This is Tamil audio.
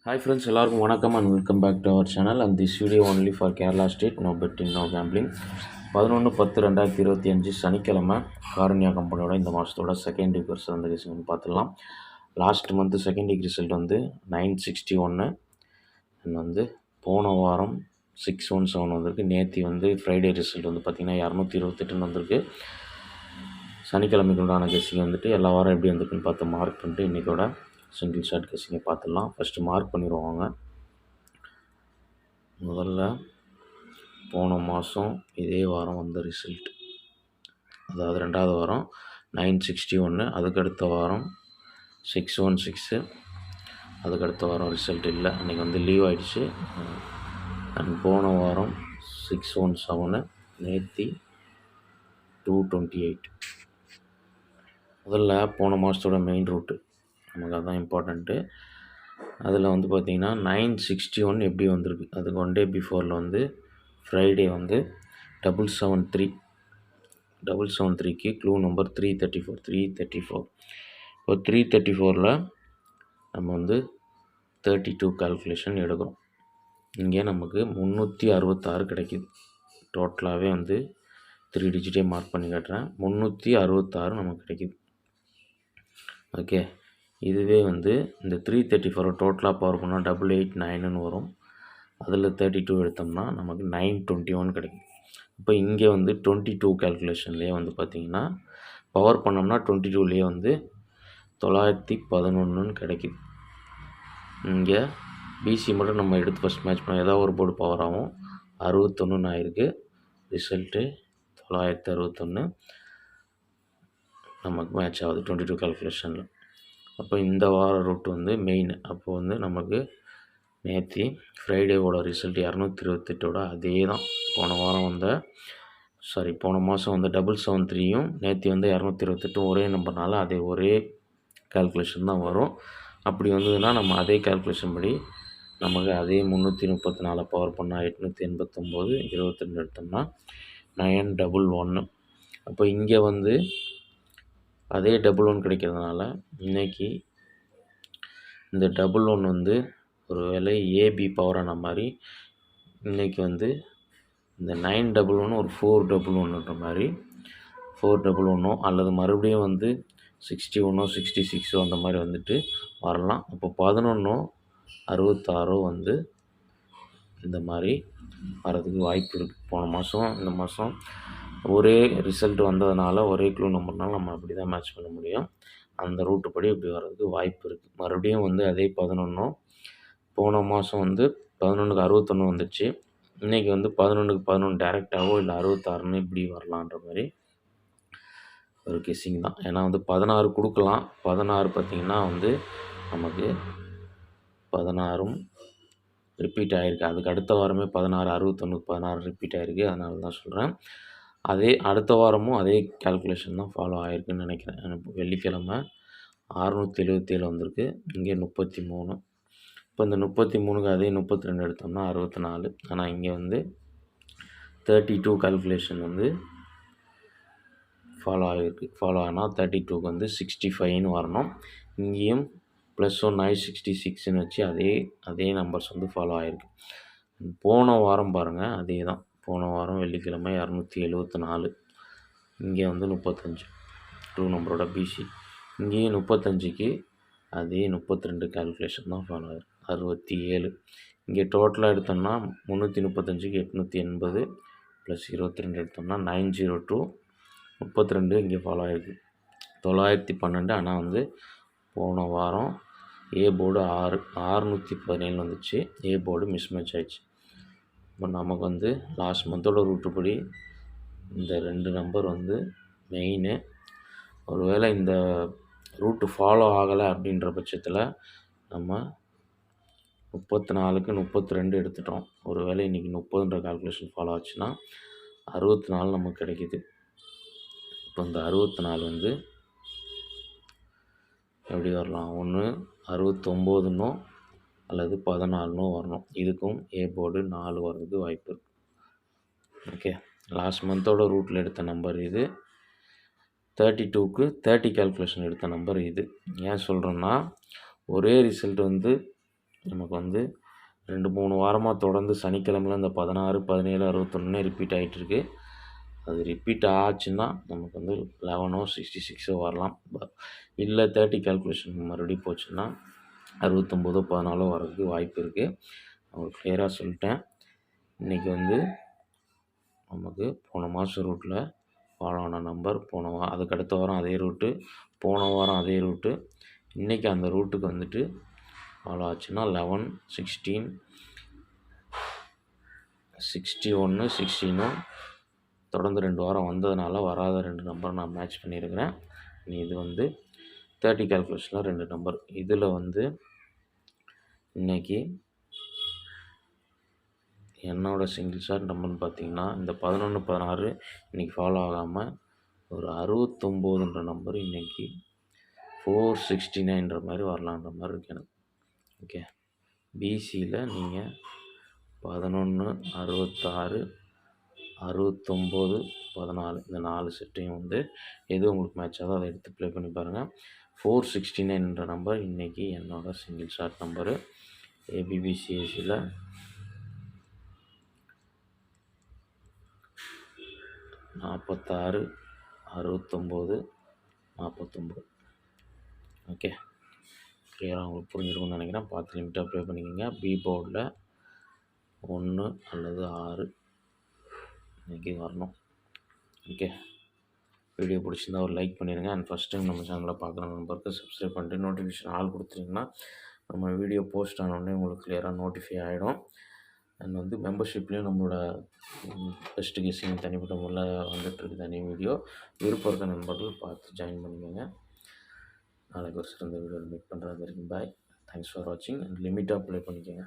Hi friends, எல்லாருக்கும் வணக்கம் and welcome back to our channel and this video only for Kerala state, no betting, no gambling. 11/10/2025 சனிக்கிழமை காரணியா கம்பெனியோட இந்த மாதத்தோட செகண்ட் வீக் ரிசல்ட் வந்து வந்து பார்த்துடலாம். Last month second week result வந்து 961 அண்ட் வந்து போன வாரம் 617 வந்திருக்கு. நேற்று வந்து ஃப்ரைடே ரிசல்ட் வந்து பார்த்திங்கன்னா 228 வந்திருக்கு. சனிக்கிழமைக்குண்டான கெஸ்ஸிங் வந்துட்டு எல்லா வாரம் எப்படி வந்திருக்குன்னு பார்த்து மார்க் பண்ணிட்டு இன்றைக்கோட சிங்கிள் ஷாட் கெஸ்ஸிங்கை பார்த்துடலாம். ஃபஸ்ட்டு மார்க் பண்ணிடுவாங்க. முதல்ல போன மாதம் இதே வாரம் வந்த ரிசல்ட், அதாவது ரெண்டாவது வாரம் 961, அதுக்கடுத்த வாரம் 616, அதுக்கடுத்த வாரம் ரிசல்ட் இல்லை, அன்றைக்கி வந்து லீவ் ஆகிடுச்சு. அண்ட் போன வாரம் 617, நேற்று 228. முதல்ல போன மாதத்தோட மெயின் ரூட்டு நமக்கு அதுதான் இம்பார்ட்டண்ட்டு. அதில் வந்து பார்த்திங்கன்னா 961 எப்படி வந்திருக்கு, அதுக்கு ஒன் டே பிஃபோரில் வந்து ஃப்ரைடே வந்து 773க்கு க்ளூ நம்பர் 334. இப்போ 334ல் நம்ம வந்து 32 கால்குலேஷன் எடுக்கிறோம். இங்கே நமக்கு 366 கிடைக்கிது. டோட்டலாகவே வந்து 3 டிஜிட்டே மார்க் பண்ணி காட்டுறேன். 366 நமக்கு கிடைக்கிது. ஓகே, இதுவே வந்து இந்த 334 டோட்டலாக பவர் பண்ணால் 889ன்னு வரும். அதில் 32 எடுத்தோம்னா நமக்கு 921 கிடைக்கும். இப்போ இங்கே வந்து 22 கால்குலேஷன்லேயே வந்து பார்த்திங்கன்னா பவர் பண்ணோம்னா 22லேயே வந்து 911ன்னு கிடைக்கிது. இங்கே பிசி மட்டும் நம்ம எடுத்து ஃபஸ்ட் மேட்ச் பண்ண ஏதாவது ஒரு போர்டு பவர் ஆகும். 61 ஆயிருக்கு. ரிசல்ட்டு 961 நமக்கு மேட்ச் ஆகுது 22 கால்குலேஷனில். அப்போ இந்த வார ரூட் வந்து மெயின். அப்போ வந்து நமக்கு நேற்று ஃப்ரைடேவோட ரிசல்ட் 228ஓட அதே தான் போன மாதம் வந்து 773யும் நேற்று வந்து 228 ஒரே நம்பர்னால அதே ஒரே கால்குலேஷன் தான் வரும். அப்படி வந்ததுன்னா நம்ம அதே கால்குலேஷன் படி நமக்கு அதே 334 பவர் பண்ணால் 889, 22 எடுத்தோம்னா 911. அப்போ இங்கே வந்து அதே 11 கிடைக்கிறதுனால இன்றைக்கி இந்த 11 வந்து ஒரு வேளை ஏபி பவரான மாதிரி இன்றைக்கி வந்து இந்த 911 ஒரு 411ன்ற மாதிரி 411 அல்லது மறுபடியும் வந்து 61 66 அந்த மாதிரி வந்துட்டு வரலாம். அப்போ 11 66 வந்து இந்த மாதிரி வரதுக்கு வாய்ப்பு இருக்குது. போன மாதம் இந்த மாதம் ஒரே ரிசல்ட் வந்ததுனால ஒரே க்ளூ நம்பர்னால நம்ம அப்படி தான் மேட்ச் பண்ண முடியும். அந்த ரூட்டு படி இப்படி வர்றதுக்கு வாய்ப்பு இருக்குது. மறுபடியும் வந்து அதே 11 போன மாதம் வந்து 11க்கு 61 வந்துச்சு. இன்றைக்கி வந்து 11க்கு 11 டேரெக்டாகவோ இல்லை 66ன்னு இப்படி வரலான்ற மாதிரி ஒரு கெஸ்ஸிங் தான். ஏன்னா வந்து 16 கொடுக்கலாம். 16 பார்த்திங்கன்னா வந்து நமக்கு 16ம் ரிப்பீட் ஆகிருக்கு. அதுக்கு அடுத்த வாரமே 16 61க்கு 16 ரிப்பீட் ஆகிருக்கு. அதனால தான் சொல்கிறேன். அதே அடுத்த வாரமும் அதே கால்குலேஷன் தான் ஃபாலோ ஆகிருக்குன்னு நினைக்கிறேன். எனக்கு வெள்ளிக்கிழமை 677 வந்திருக்கு. இங்கே 33. இப்போ இந்த 33க்கு அதே 32 எடுத்தோம்னா 64. ஆனால் இங்கே வந்து 32 கால்குலேஷன் வந்து ஃபாலோ ஆகிருக்கு. ஃபாலோ ஆனால் 32க்கு வந்து 65ன்னு வரணும். இங்கேயும் +1 ஆகி 66ன்னு வச்சு அதே நம்பர்ஸ் வந்து ஃபாலோ ஆகிருக்கு. போன வாரம் பாருங்கள், அதே தான். போன வாரம் வெள்ளிக்கிழமை 274, இங்கே வந்து 35 2 நம்பரோட பிசி. இங்கேயும் 35க்கு அதே 32 கால்குலேஷன் தான் ஃபாலோ ஆகிருக்கு. 67. இங்கே டோட்டலாக எடுத்தோம்னா 335க்கு 880 + 22 எடுத்தோம்னா 902. 32 இங்கே ஃபாலோ ஆகிருக்கு. 912. ஆனால் வந்து போன வாரம் ஏ போர்டு 617 வந்துச்சு. ஏ போர்டு மிஸ் மேட்ச் ஆகிடுச்சு. இப்போ நமக்கு வந்து லாஸ்ட் மந்தோட ரூட்டு படி இந்த 2 நம்பர் வந்து மெயினு. ஒருவேளை இந்த ரூட்டு ஃபாலோ ஆகலை அப்படின்ற பட்சத்தில் நம்ம 34க்கு 32 எடுத்துட்டோம். ஒருவேளை இன்றைக்கி 30ன்ற கால்குலேஷன் ஃபாலோ ஆச்சுன்னா 64 நமக்கு கிடைக்கிது. இப்போ இந்த 64 வந்து எப்படி வரலாம், ஒன்று 69ன்னோ அல்லது 14ன்னோ வரணும். இதுக்கும் ஏ போர்டு 4 வர்றதுக்கு வாய்ப்பு இருக்குது. ஓகே, லாஸ்ட் மந்தோட ரூட்டில் எடுத்த நம்பர் இது. 32க்கு 30 கால்குலேஷன் எடுத்த நம்பர் இது. ஏன் சொல்கிறேன்னா ஒரே ரிசல்ட் வந்து நமக்கு வந்து 2, 3 வாரமா தொடர்ந்து சனிக்கிழமையில இந்த 16, 17, 61 ரிப்பீட் ஆயிட்டிருக்கு. அது ரிப்பீட் ஆச்சுன்னா, நமக்கு வந்து 11ஓ, 66ஓ வரலாம். இல்ல 30 கால்குலேஷன் மறுபடியும் போச்சுன்னா, 69ஓ, 14ஓ வரதுக்கு வாய்ப்பு இருக்கு. நான் உங்களுக்கு கிளியரா சொல்லிட்டேன். இன்னைக்கு வந்து நமக்கு போன மாசம் ரூட்ல ஃபாலோ ஆன நம்பர், அதுக்கு அடுத்த வாரம் அதே ரூட்டு, போன வாரம் அதே ரூட்டு. இன்னைக்கு அந்த ரூட்டுக்கு வந்துட்டு ஃபாலோ ஆச்சுன்னா 11, 16, 61, 16ம் தொடர்ந்து 2 வாரம் வந்ததுனால வராத 2 நம்பர் நான் மேட்ச் பண்ணியிருக்கிறேன். இது வந்து 30 கால்குலேஷன்ல 2 நம்பர். இதில் வந்து இன்னைக்கு என்னோட சிங்கிள் ஷாட் நம்பர்னு பார்த்தீங்கன்னா, இந்த 11, 16 இன்னைக்கு ஃபாலோ ஆகாமல் ஒரு 69ன்ற நம்பர் இன்னைக்கு 469ன்ற மாதிரி வரலான்ற மாதிரி இருக்கு எனக்கு. ஓகே. பிசியில் நீங்கள் 11, 66, 69, 14 இந்த 4 செட்டையும் வந்து எது உங்களுக்கு மேட்ச் ஆகுதோ அதை எடுத்து ப்ளே பண்ணி பாருங்கள். 469ன்ற நம்பர் இன்றைக்கி என்னோட சிங்கிள் ஷாட் நம்பரு. ஏபிபிசிஎஸ்சியில் 46, 69, 49. ஓகே. கிளியராக உங்களுக்கு புரிஞ்சிருக்கும்னு நினைக்கிறேன். பார்த்து லிமிட்டாக ப்ளே பண்ணிக்கோங்க. பி போர்டில் 1 அல்லது 6 இன்றைக்கி வரணும். ஓகே. வீடியோ பிடிச்சிருந்தா ஒரு லைக் பண்ணிடுங்க. அண்ட் ஃபஸ்ட் டைம் நம்ம சேனலில் பார்க்குற நம்பருக்கு சப்ஸ்கிரைப் பண்ணிட்டு நோட்டிஃபிகேஷன் ஆல் கொடுத்துட்டிங்கன்னா நம்ம வீடியோ போஸ்ட் ஆனோடனே உங்களுக்கு கிளியராக நோட்டிஃபை ஆகிடும். அண்ட் வந்து மெம்பர்ஷிப்லேயும் நம்மளோட பெஸ்ட் கெஸ்ஸிங் தனிப்பட்ட முறையில் வந்துட்டுருக்கு தனி வீடியோ. விருப்பம் இருக்க நண்பர்கள் பார்த்து ஜாயின் பண்ணிக்கோங்க. நாளைக்கு ஒரு சிறந்த வீடியோவில் மீட் பண்ணுறது வரைக்கும் பாய். தேங்க்ஸ் ஃபார் வாட்சிங். அண்ட் லிமிட்டாக ப்ளே பண்ணிக்கோங்க.